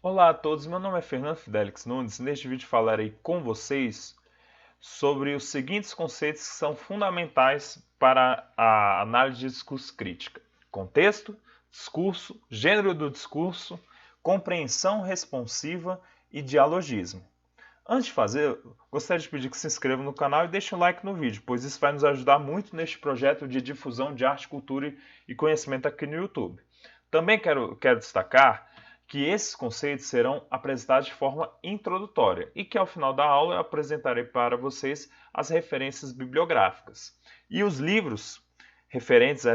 Olá a todos, meu nome é Fernando Fidelix Nunes e neste vídeo falarei com vocês sobre os seguintes conceitos que são fundamentais para a análise de discurso crítica: contexto, discurso, gênero do discurso, compreensão responsiva e dialogismo. Antes de fazer, gostaria de pedir que se inscreva no canal e deixe um like no vídeo, pois isso vai nos ajudar muito neste projeto de difusão de arte, cultura e conhecimento aqui no YouTube. Também quero destacar que esses conceitos serão apresentados de forma introdutória e que ao final da aula eu apresentarei para vocês as referências bibliográficas. E os livros referentes a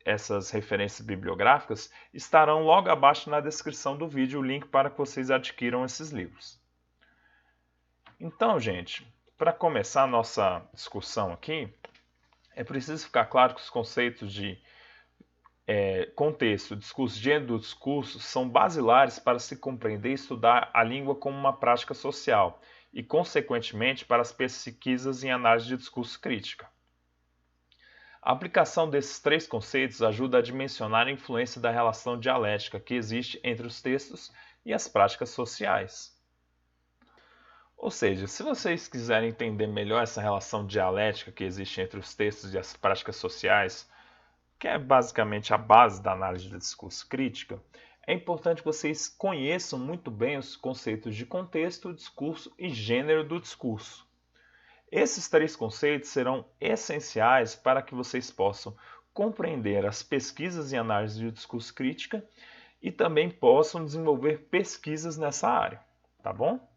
essas referências bibliográficas estarão logo abaixo na descrição do vídeo o link para que vocês adquiram esses livros. Então, gente, para começar a nossa discussão aqui, é preciso ficar claro que os conceitos de contexto, discurso, gênero do discurso são basilares para se compreender e estudar a língua como uma prática social e, consequentemente, para as pesquisas em análise de discurso crítica. A aplicação desses três conceitos ajuda a dimensionar a influência da relação dialética que existe entre os textos e as práticas sociais. Ou seja, se vocês quiserem entender melhor essa relação dialética que existe entre os textos e as práticas sociais, que é basicamente a base da análise do discurso crítica, é importante que vocês conheçam muito bem os conceitos de contexto, discurso e gênero do discurso. Esses três conceitos serão essenciais para que vocês possam compreender as pesquisas em análise de discurso crítica e também possam desenvolver pesquisas nessa área, tá bom?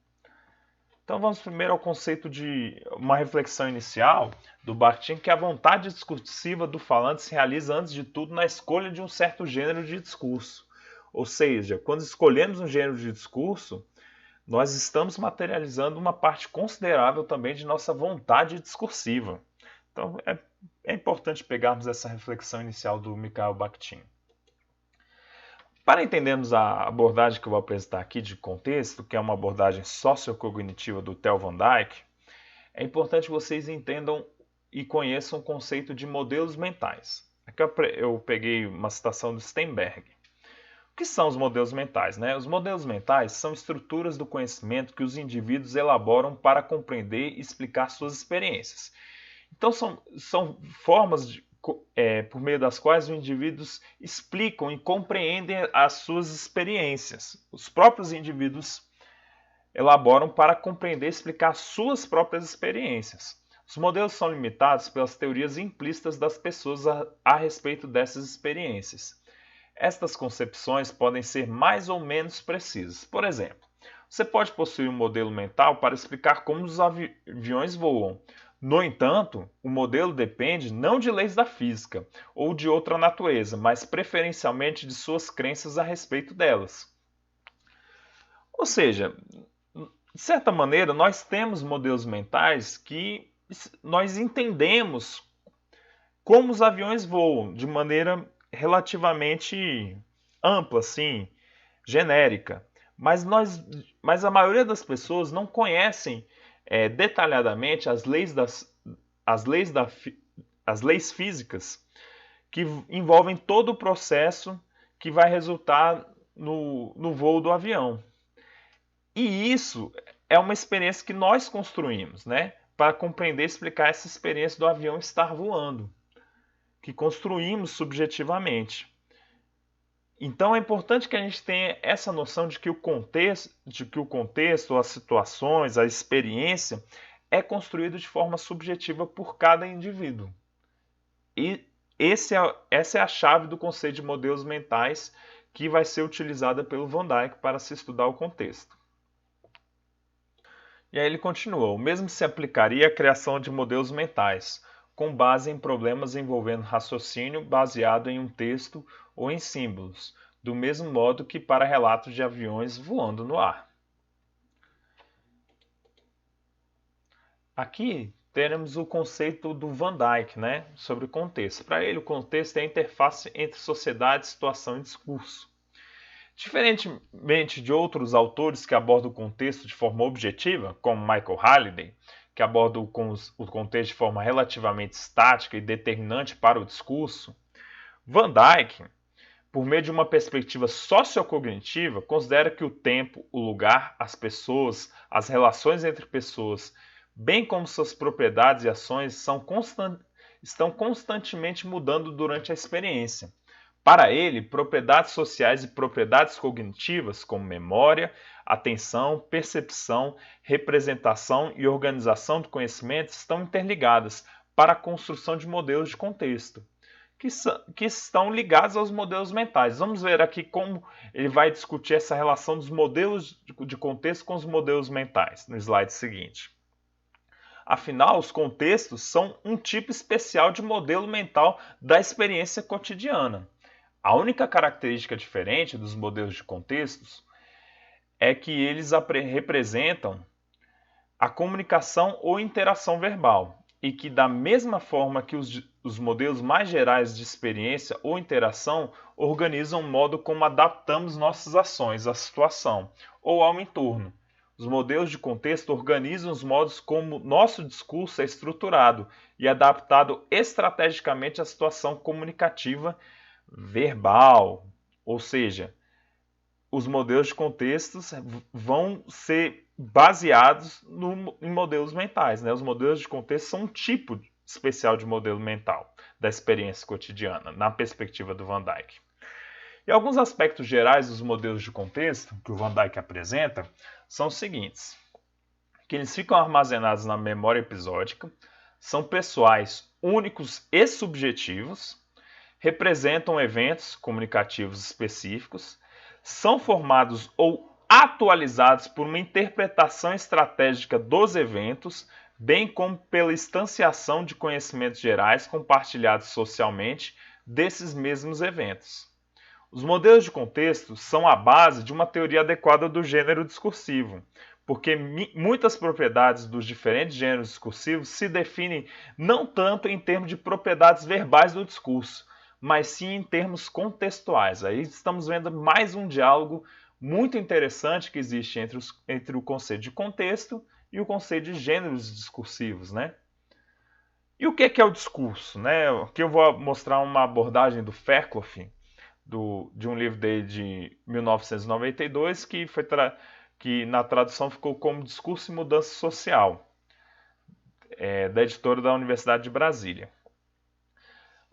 Então vamos primeiro ao conceito de uma reflexão inicial do Bakhtin, que a vontade discursiva do falante se realiza antes de tudo na escolha de um certo gênero de discurso. Ou seja, quando escolhemos um gênero de discurso, nós estamos materializando uma parte considerável também de nossa vontade discursiva. Então é importante pegarmos essa reflexão inicial do Mikhail Bakhtin. Para entendermos a abordagem que eu vou apresentar aqui de contexto, que é uma abordagem sociocognitiva do Theo Van Dijk, é importante que vocês entendam e conheçam o conceito de modelos mentais. Aqui eu peguei uma citação do Steinberg. O que são os modelos mentais, né? Os modelos mentais são estruturas do conhecimento que os indivíduos elaboram para compreender e explicar suas experiências. Então são formas por meio das quais os indivíduos explicam e compreendem as suas experiências. Os próprios indivíduos elaboram para compreender e explicar suas próprias experiências. Os modelos são limitados pelas teorias implícitas das pessoas a respeito dessas experiências. Estas concepções podem ser mais ou menos precisas. Por exemplo, você pode possuir um modelo mental para explicar como os aviões voam. No entanto, o modelo depende não de leis da física ou de outra natureza, mas preferencialmente de suas crenças a respeito delas. Ou seja, de certa maneira, nós temos modelos mentais que nós entendemos como os aviões voam de maneira relativamente ampla, assim, genérica. Mas a maioria das pessoas não conhecem detalhadamente as leis físicas que envolvem todo o processo que vai resultar no voo do avião. E isso é uma experiência que nós construímos, né? Para compreender e explicar essa experiência do avião estar voando, que construímos subjetivamente. Então é importante que a gente tenha essa noção de que o contexto, as situações, a experiência é construído de forma subjetiva por cada indivíduo. E essa é a chave do conceito de modelos mentais que vai ser utilizada pelo Van Dijk para se estudar o contexto. E aí ele continua: o mesmo se aplicaria à criação de modelos mentais, com base em problemas envolvendo raciocínio baseado em um texto ou em símbolos, do mesmo modo que para relatos de aviões voando no ar. Aqui teremos o conceito do Van Dijk, né, sobre o contexto. Para ele, o contexto é a interface entre sociedade, situação e discurso. Diferentemente de outros autores que abordam o contexto de forma objetiva, como Michael Halliday, que aborda o contexto de forma relativamente estática e determinante para o discurso, Van Dijk por meio de uma perspectiva sociocognitiva, considera que o tempo, o lugar, as pessoas, as relações entre pessoas, bem como suas propriedades e ações, estão constantemente mudando durante a experiência. Para ele, propriedades sociais e propriedades cognitivas, como memória, atenção, percepção, representação e organização do conhecimento, estão interligadas para a construção de modelos de contexto, que estão ligados aos modelos mentais. Vamos ver aqui como ele vai discutir essa relação dos modelos de contexto com os modelos mentais, no slide seguinte. Afinal, os contextos são um tipo especial de modelo mental da experiência cotidiana. A única característica diferente dos modelos de contextos é que eles representam a comunicação ou interação verbal e que, da mesma forma que os modelos mais gerais de experiência ou interação, organizam o modo como adaptamos nossas ações à situação ou ao entorno. Os modelos de contexto organizam os modos como nosso discurso é estruturado e adaptado estrategicamente à situação comunicativa verbal, ou seja, os modelos de contextos vão ser baseados em modelos mentais. Né? Os modelos de contexto são um tipo especial de modelo mental da experiência cotidiana, na perspectiva do Van Dijk. E alguns aspectos gerais dos modelos de contexto que o Van Dijk apresenta são os seguintes: que eles ficam armazenados na memória episódica, são pessoais, únicos e subjetivos, representam eventos comunicativos específicos, são formados ou atualizados por uma interpretação estratégica dos eventos, bem como pela instanciação de conhecimentos gerais compartilhados socialmente desses mesmos eventos. Os modelos de contexto são a base de uma teoria adequada do gênero discursivo, porque muitas propriedades dos diferentes gêneros discursivos se definem não tanto em termos de propriedades verbais do discurso, mas sim em termos contextuais. Aí estamos vendo mais um diálogo muito interessante que existe entre o conceito de contexto e o conceito de gêneros discursivos, né? E o que é o discurso? Né? Aqui eu vou mostrar uma abordagem do Fairclough, de um livro dele de 1992, que na tradução ficou como Discurso e Mudança Social, da editora da Universidade de Brasília.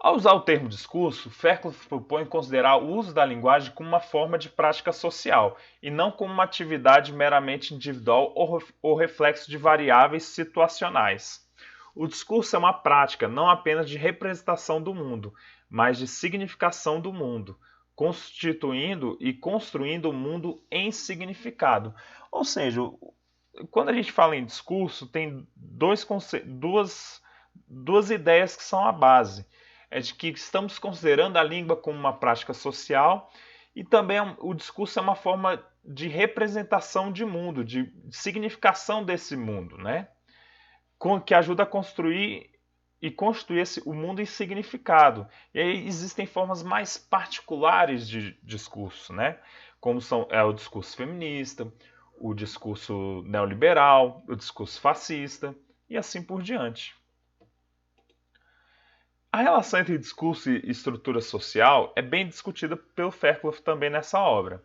Ao usar o termo discurso, Fairclough propõe considerar o uso da linguagem como uma forma de prática social e não como uma atividade meramente individual ou reflexo de variáveis situacionais. O discurso é uma prática não apenas de representação do mundo, mas de significação do mundo, constituindo e construindo o mundo em significado. Ou seja, quando a gente fala em discurso, tem duas ideias que são a base. É de que estamos considerando a língua como uma prática social e também o discurso é uma forma de representação de mundo, de significação desse mundo, né? Que ajuda a construir o mundo em significado. E aí existem formas mais particulares de discurso, né? Como o discurso feminista, o discurso neoliberal, o discurso fascista e assim por diante. A relação entre discurso e estrutura social é bem discutida pelo Fairclough também nessa obra.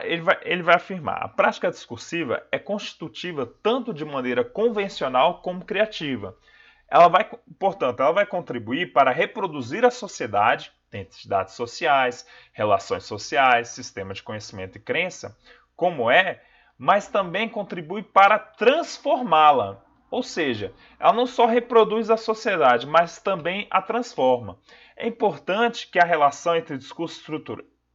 Ele vai afirmar: a prática discursiva é constitutiva tanto de maneira convencional como criativa. Portanto, ela vai contribuir para reproduzir a sociedade, entidades sociais, relações sociais, sistema de conhecimento e crença, como mas também contribui para transformá-la. Ou seja, ela não só reproduz a sociedade, mas também a transforma. É importante que a relação entre discurso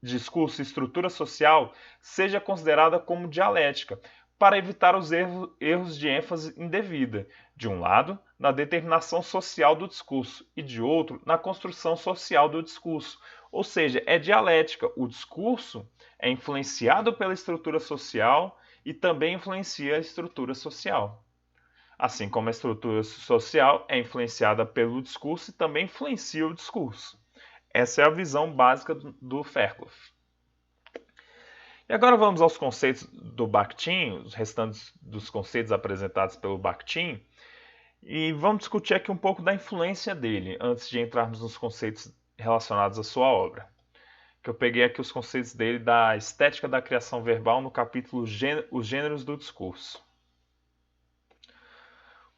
e estrutura social seja considerada como dialética, para evitar os erros de ênfase indevida, de um lado, na determinação social do discurso, e de outro, na construção social do discurso. Ou seja, é dialética. O discurso é influenciado pela estrutura social e também influencia a estrutura social. Assim como a estrutura social é influenciada pelo discurso e também influencia o discurso. Essa é a visão básica do Fairclough. E agora vamos aos conceitos do Bakhtin, os restantes dos conceitos apresentados pelo Bakhtin, e vamos discutir aqui um pouco da influência dele, antes de entrarmos nos conceitos relacionados à sua obra. que eu peguei aqui os conceitos dele da estética da criação verbal no capítulo Os Gêneros do Discurso.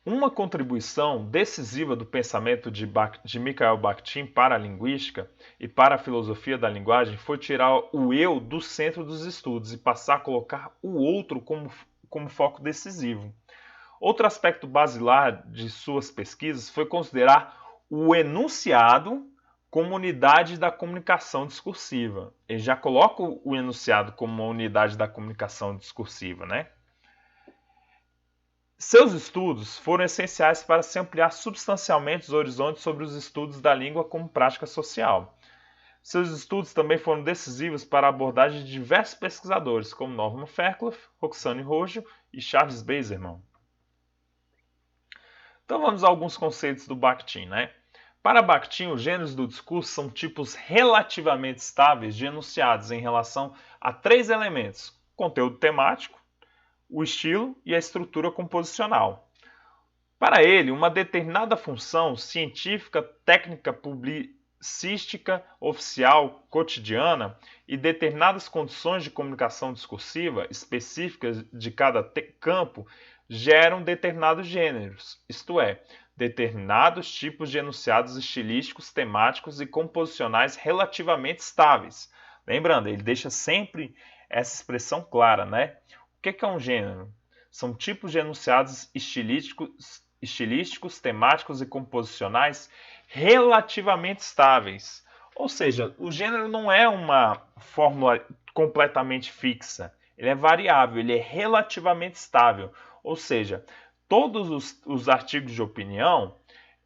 Uma contribuição decisiva do pensamento de Mikhail Bakhtin para a linguística e para a filosofia da linguagem foi tirar o eu do centro dos estudos e passar a colocar o outro como foco decisivo. Outro aspecto basilar de suas pesquisas foi considerar o enunciado como unidade da comunicação discursiva. Ele já coloca o enunciado como uma unidade da comunicação discursiva, né? Seus estudos foram essenciais para se ampliar substancialmente os horizontes sobre os estudos da língua como prática social. Seus estudos também foram decisivos para a abordagem de diversos pesquisadores, como Norman Fairclough, Roxane Rojo e Charles Bazerman. Então vamos a alguns conceitos do Bakhtin, né? Para Bakhtin, os gêneros do discurso são tipos relativamente estáveis de enunciados em relação a três elementos: conteúdo temático, o estilo e a estrutura composicional. Para ele, uma determinada função científica, técnica, publicística, oficial, cotidiana e determinadas condições de comunicação discursiva específicas de cada campo geram determinados gêneros, isto é, determinados tipos de enunciados estilísticos, temáticos e composicionais relativamente estáveis. Lembrando, ele deixa sempre essa expressão clara, né? O que é um gênero? São tipos de enunciados estilísticos, temáticos e composicionais relativamente estáveis. Ou seja, o gênero não é uma fórmula completamente fixa. Ele é variável, ele é relativamente estável. Ou seja, todos os artigos de opinião,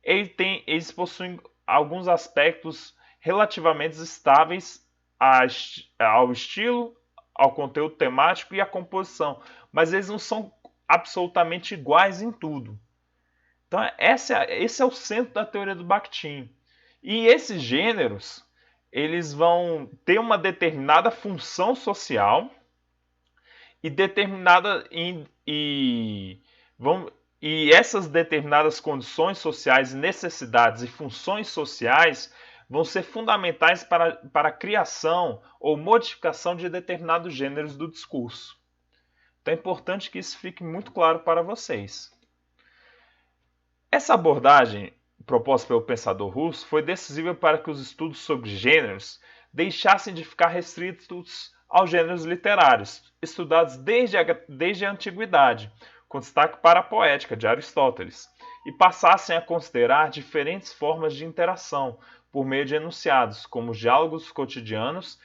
eles possuem alguns aspectos relativamente estáveis ao estilo, ao conteúdo temático e à composição, mas eles não são absolutamente iguais em tudo. Então esse é o centro da teoria do Bakhtin. E esses gêneros, eles vão ter uma determinada função social e e essas determinadas condições sociais, necessidades e funções sociais vão ser fundamentais para a criação ou modificação de determinados gêneros do discurso. Então é importante que isso fique muito claro para vocês. Essa abordagem proposta pelo pensador russo foi decisiva para que os estudos sobre gêneros deixassem de ficar restritos aos gêneros literários, estudados desde a antiguidade, com destaque para a poética de Aristóteles, e passassem a considerar diferentes formas de interação por meio de enunciados, como os diálogos cotidianos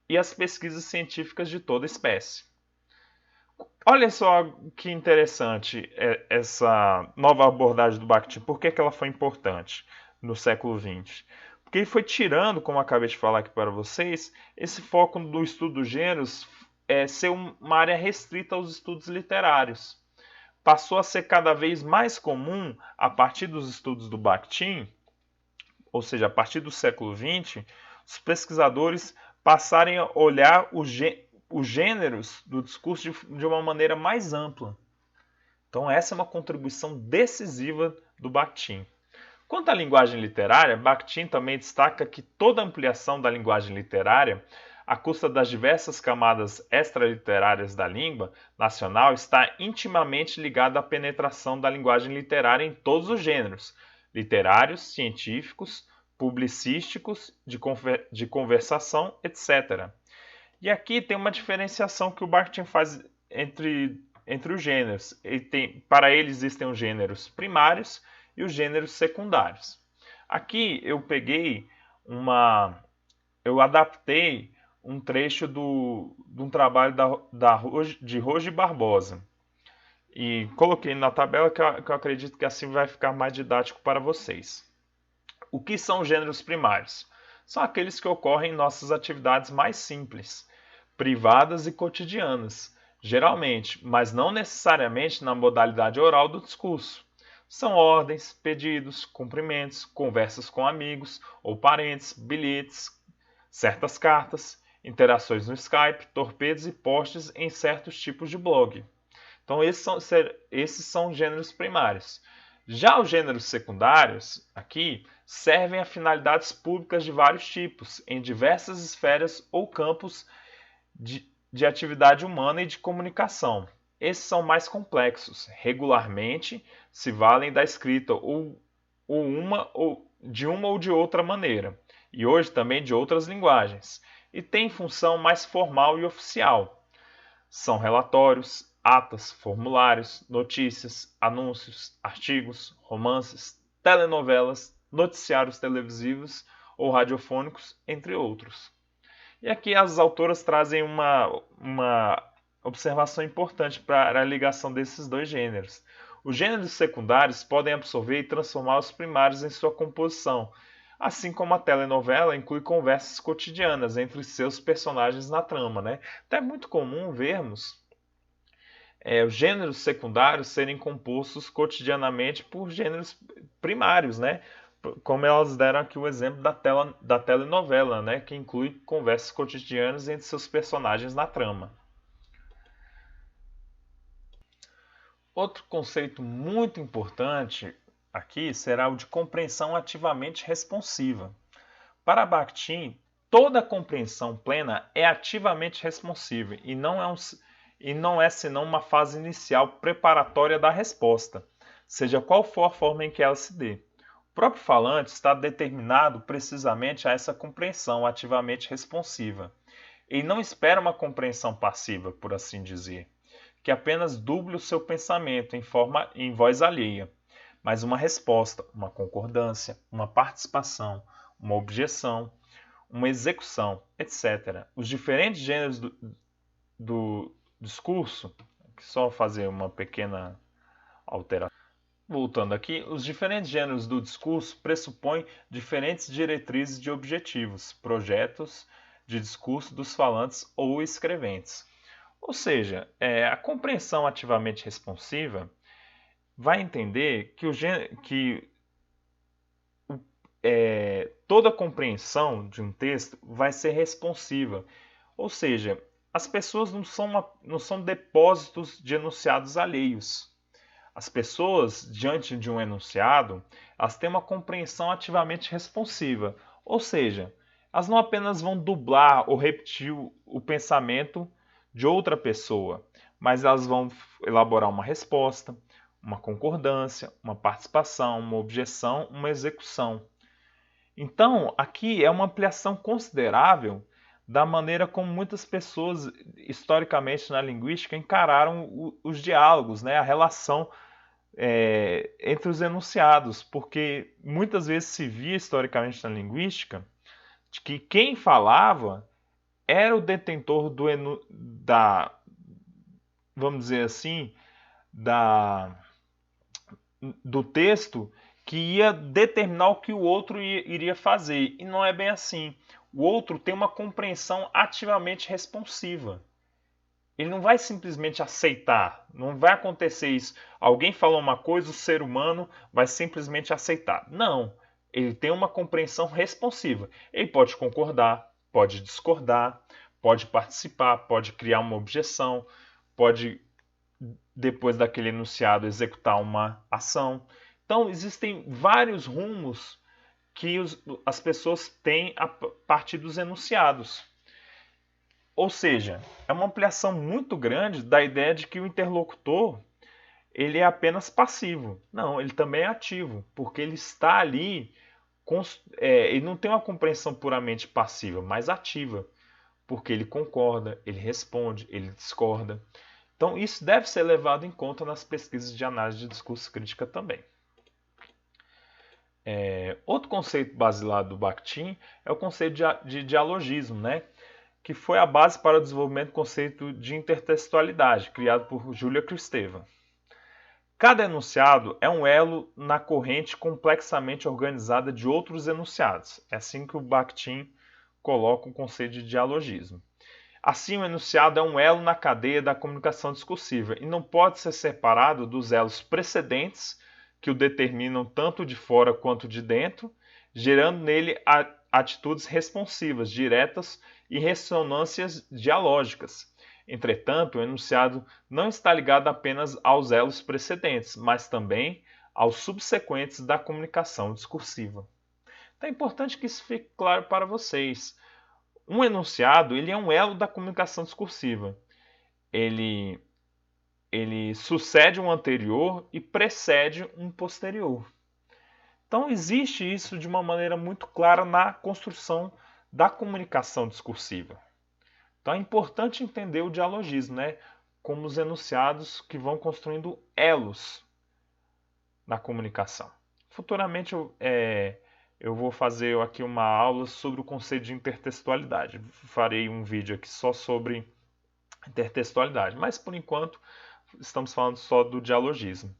e as pesquisas científicas de toda espécie. Olha só que interessante essa nova abordagem do Bakhtin. Por que ela foi importante no século XX? Porque ele foi tirando, como eu acabei de falar aqui para vocês, esse foco do estudo dos gêneros ser uma área restrita aos estudos literários. Passou a ser cada vez mais comum, a partir dos estudos do Bakhtin, ou seja, a partir do século XX, os pesquisadores passarem a olhar os gêneros do discurso de uma maneira mais ampla. Então essa é uma contribuição decisiva do Bakhtin. Quanto à linguagem literária, Bakhtin também destaca que toda ampliação da linguagem literária, à custa das diversas camadas extraliterárias da língua nacional, está intimamente ligada à penetração da linguagem literária em todos os gêneros, literários, científicos, publicísticos, de conversação, etc. E aqui tem uma diferenciação que o Bakhtin faz entre os gêneros. Para ele existem os gêneros primários e os gêneros secundários. Aqui eu adaptei um trecho de um trabalho de Rojo e Barbosa. E coloquei na tabela que eu acredito que assim vai ficar mais didático para vocês. O que são os gêneros primários? São aqueles que ocorrem em nossas atividades mais simples, privadas e cotidianas, geralmente, mas não necessariamente na modalidade oral do discurso. São ordens, pedidos, cumprimentos, conversas com amigos ou parentes, bilhetes, certas cartas, interações no Skype, torpedos e posts em certos tipos de blog. Então esses são gêneros primários. Já os gêneros secundários, aqui, servem a finalidades públicas de vários tipos, em diversas esferas ou campos de atividade humana e de comunicação. Esses são mais complexos, regularmente se valem da escrita ou de uma ou de outra maneira, e hoje também de outras linguagens, e têm função mais formal e oficial. São relatórios, atas, formulários, notícias, anúncios, artigos, romances, telenovelas, noticiários televisivos ou radiofônicos, entre outros. E aqui as autoras trazem uma observação importante para a ligação desses dois gêneros. Os gêneros secundários podem absorver e transformar os primários em sua composição, assim como a telenovela inclui conversas cotidianas entre seus personagens na trama, né? Então é muito comum vermos os gêneros secundários serem compostos cotidianamente por gêneros primários, né? Como elas deram aqui o exemplo da telenovela, né? Que inclui conversas cotidianas entre seus personagens na trama. Outro conceito muito importante aqui será o de compreensão ativamente responsiva. Para Bakhtin, toda compreensão plena é ativamente responsiva e não é senão uma fase inicial preparatória da resposta, seja qual for a forma em que ela se dê. O próprio falante está determinado precisamente a essa compreensão ativamente responsiva. Ele não espera uma compreensão passiva, por assim dizer, que apenas duble o seu pensamento em voz alheia, mas uma resposta, uma concordância, uma participação, uma objeção, uma execução, etc. Os diferentes gêneros do discurso, só fazer uma pequena alteração. Voltando aqui, os diferentes gêneros do discurso pressupõem diferentes diretrizes de objetivos, projetos de discurso dos falantes ou escreventes. Ou seja, a compreensão ativamente responsiva vai entender que toda compreensão de um texto vai ser responsiva. Ou seja, as pessoas não são depósitos de enunciados alheios. As pessoas, diante de um enunciado, elas têm uma compreensão ativamente responsiva. Ou seja, elas não apenas vão dublar ou repetir o pensamento de outra pessoa, mas elas vão elaborar uma resposta, uma concordância, uma participação, uma objeção, uma execução. Então, aqui é uma ampliação considerável da maneira como muitas pessoas, historicamente na linguística, encararam os diálogos, né? A relação entre os enunciados, porque muitas vezes se via historicamente na linguística de que quem falava era o detentor vamos dizer assim, do texto que ia determinar o que o outro iria fazer. E não é bem assim. O outro tem uma compreensão ativamente responsiva. Ele não vai simplesmente aceitar. Não vai acontecer isso. Alguém falou uma coisa, o ser humano vai simplesmente aceitar. Não. Ele tem uma compreensão responsiva. Ele pode concordar, pode discordar, pode participar, pode criar uma objeção, pode, depois daquele enunciado, executar uma ação. Então, existem vários rumos que as pessoas têm a partir dos enunciados. Ou seja, é uma ampliação muito grande da ideia de que o interlocutor ele é apenas passivo. Não, ele também é ativo, porque ele está ali, ele não tem uma compreensão puramente passiva, mas ativa, porque ele concorda, ele responde, ele discorda. Então, isso deve ser levado em conta nas pesquisas de análise de discurso crítica também. Outro conceito basilar do Bakhtin é o conceito de dialogismo, né? Que foi a base para o desenvolvimento do conceito de intertextualidade, criado por Julia Kristeva. Cada enunciado é um elo na corrente complexamente organizada de outros enunciados. É assim que o Bakhtin coloca o conceito de dialogismo. Assim, o enunciado é um elo na cadeia da comunicação discursiva e não pode ser separado dos elos precedentes que o determinam tanto de fora quanto de dentro, gerando nele atitudes responsivas, diretas e ressonâncias dialógicas. Entretanto, o enunciado não está ligado apenas aos elos precedentes, mas também aos subsequentes da comunicação discursiva. Então é importante que isso fique claro para vocês. Um enunciado ele é um elo da comunicação discursiva. Ele sucede um anterior e precede um posterior. Então existe isso de uma maneira muito clara na construção da comunicação discursiva. Então é importante entender o dialogismo, né? Como os enunciados que vão construindo elos na comunicação. Futuramente eu vou fazer aqui uma aula sobre o conceito de intertextualidade. Farei um vídeo aqui só sobre intertextualidade, mas por enquanto estamos falando só do dialogismo.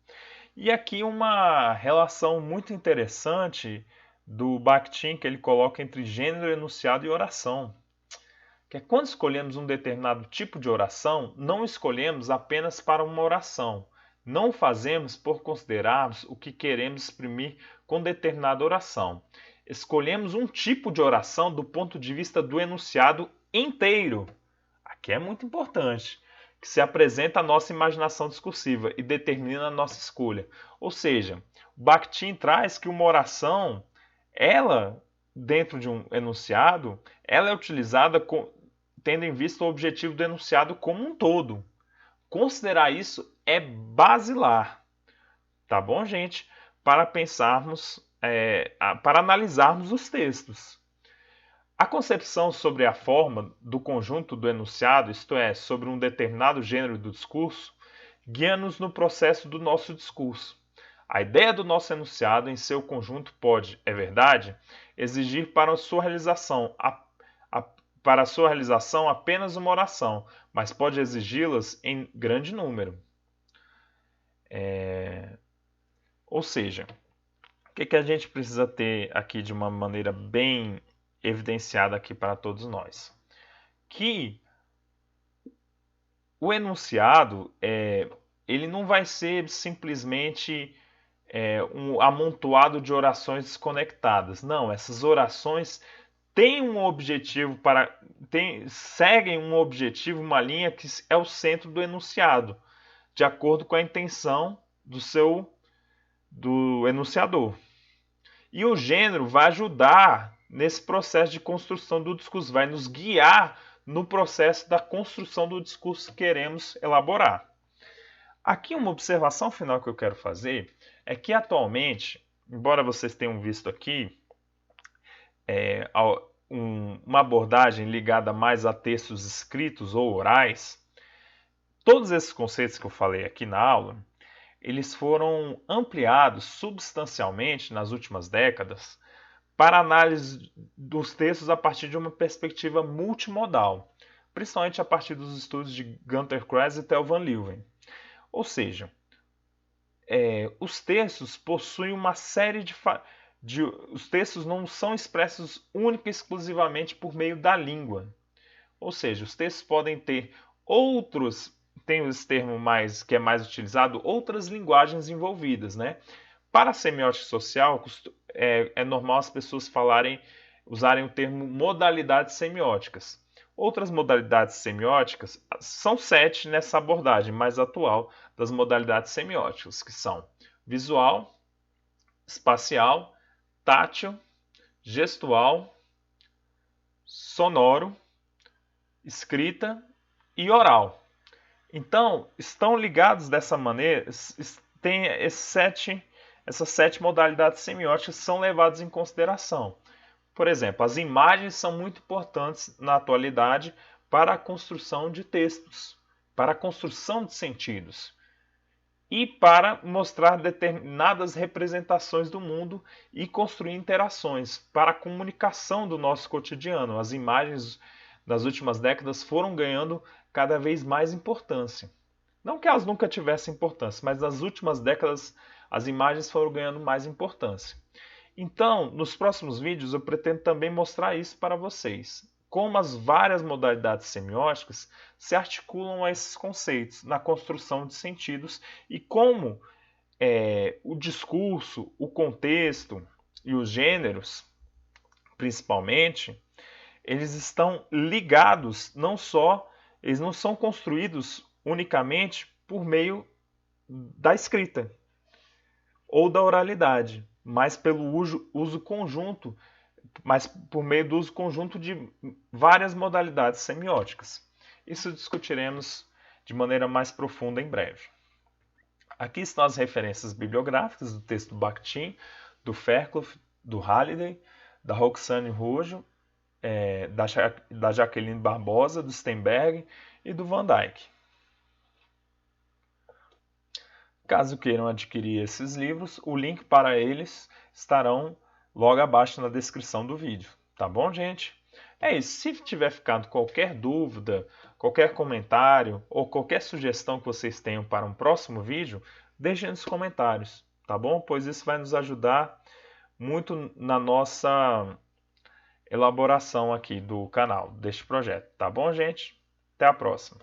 E aqui uma relação muito interessante do Bakhtin que ele coloca entre gênero, enunciado e oração. Que é quando escolhemos um determinado tipo de oração, não escolhemos apenas para uma oração. Não o fazemos por considerarmos o que queremos exprimir com determinada oração. Escolhemos um tipo de oração do ponto de vista do enunciado inteiro. Aqui é muito importante, que se apresenta a nossa imaginação discursiva e determina a nossa escolha. Ou seja, o Bakhtin traz que uma oração, ela, dentro de um enunciado, ela é utilizada tendo em vista o objetivo do enunciado como um todo. Considerar isso é basilar, tá bom, gente? Para pensarmos, para analisarmos os textos. A concepção sobre a forma do conjunto do enunciado, isto é, sobre um determinado gênero do discurso, guia-nos no processo do nosso discurso. A ideia do nosso enunciado em seu conjunto pode, é verdade, exigir para a sua realização apenas uma oração, mas pode exigi-las em grande número. Ou seja, o que a gente precisa ter aqui de uma maneira bem evidenciada aqui para todos nós? Que o enunciado, ele não vai ser simplesmente um amontoado de orações desconectadas. Não, essas orações têm um objetivo seguem um objetivo, uma linha que é o centro do enunciado, de acordo com a intenção do enunciador. E o gênero vai ajudar nesse processo de construção do discurso, vai nos guiar no processo da construção do discurso que queremos elaborar. Aqui uma observação final que eu quero fazer é que atualmente, embora vocês tenham visto aqui uma abordagem ligada mais a textos escritos ou orais, todos esses conceitos que eu falei aqui na aula, eles foram ampliados substancialmente nas últimas décadas para análise dos textos a partir de uma perspectiva multimodal, principalmente a partir dos estudos de Günter Kress e Tel van Leeuwen. Ou seja, os textos possuem uma série os textos não são expressos única e exclusivamente por meio da língua. Ou seja, os textos podem ter tem esse termo que é mais utilizado, outras linguagens envolvidas, né? Para a semiótica social, é normal as pessoas usarem o termo modalidades semióticas. Outras modalidades semióticas são 7 nessa abordagem mais atual das modalidades semióticas, que são visual, espacial, tátil, gestual, sonoro, escrita e oral. Então, estão ligados dessa maneira, tem essas 7 modalidades semióticas são levadas em consideração. Por exemplo, as imagens são muito importantes na atualidade para a construção de textos, para a construção de sentidos e para mostrar determinadas representações do mundo e construir interações para a comunicação do nosso cotidiano. As imagens nas últimas décadas foram ganhando cada vez mais importância. Não que elas nunca tivessem importância, mas nas últimas décadas as imagens foram ganhando mais importância. Então, nos próximos vídeos eu pretendo também mostrar isso para vocês. Como as várias modalidades semióticas se articulam a esses conceitos na construção de sentidos e como o discurso, o contexto e os gêneros, principalmente, eles estão ligados, eles não são construídos unicamente por meio da escrita. ou da oralidade, mas pelo uso conjunto, mas por meio do uso conjunto de várias modalidades semióticas. Isso discutiremos de maneira mais profunda em breve. Aqui estão as referências bibliográficas do texto do Bakhtin, do Fairclough, do Halliday, da Roxane Roujo, da Jaqueline Barbosa, do Steinberg e do Van Dyck. Caso queiram adquirir esses livros, o link para eles estarão logo abaixo na descrição do vídeo. Tá bom, gente? É isso. Se tiver ficado qualquer dúvida, qualquer comentário ou qualquer sugestão que vocês tenham para um próximo vídeo, deixem nos comentários, tá bom? Pois isso vai nos ajudar muito na nossa elaboração aqui do canal, deste projeto. Tá bom, gente? Até a próxima.